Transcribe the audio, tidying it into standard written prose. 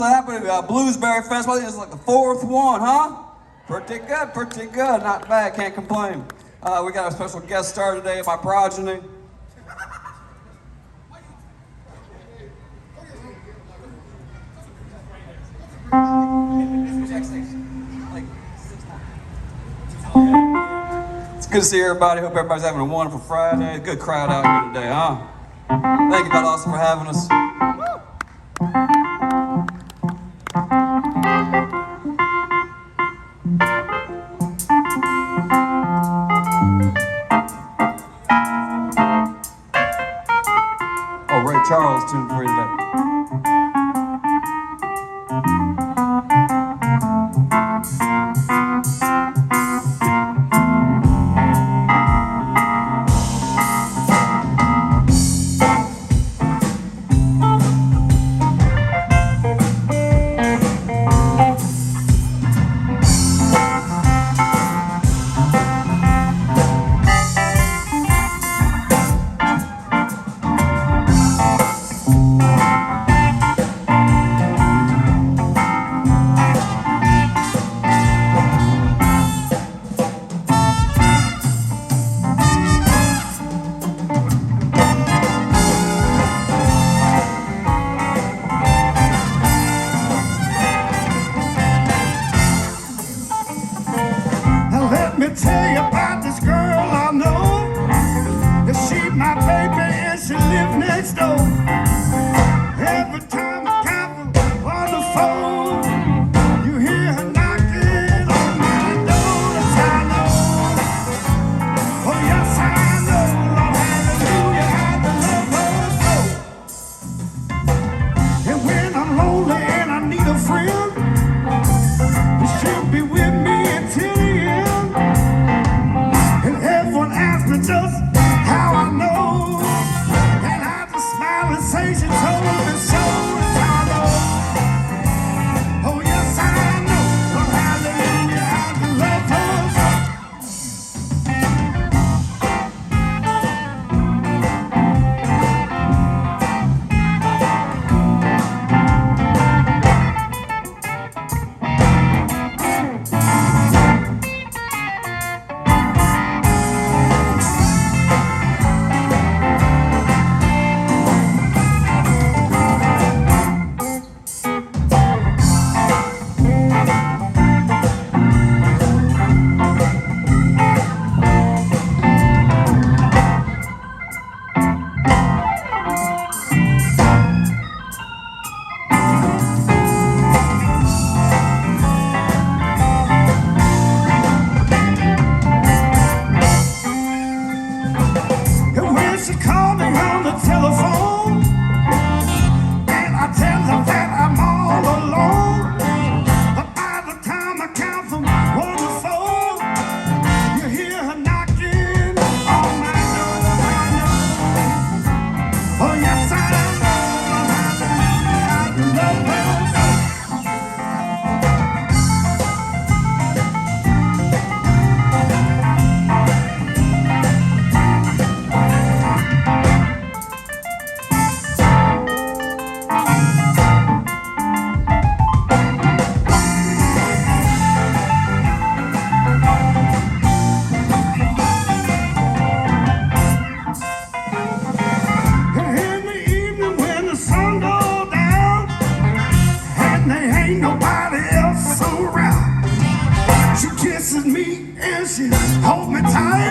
happening at Bluesberry Festival. I think it's like the 4th one, huh? Pretty good, not bad, can't complain. We got a special guest star today, my progeny. It's good to see everybody. Hope everybody's having a wonderful Friday. Good crowd out here today, huh? Thank you, Valdosta, for having us. Oh, Ray Charles tuned for you today. Let me tell you about this girl I know. That she my baby and she live next door. Every time I count on the phone, you hear her knocking on my door. That's how I know. Oh yes I know. Lord hallelujah, I love her so. And when I'm lonely and I need a friend, she'll be with me until the end. Just how I know, and I just smile and say she told me so. That's how I know. Oh yes I know. Lord hallelujah, I love her so. She called me on the telephone, and I tell her that I'm all alone. But by the time I count from 1 to 4, you hear her knocking on my door. I know. Oh yes I know. I love her so. Nobody else around. She kisses me and she holds me tight.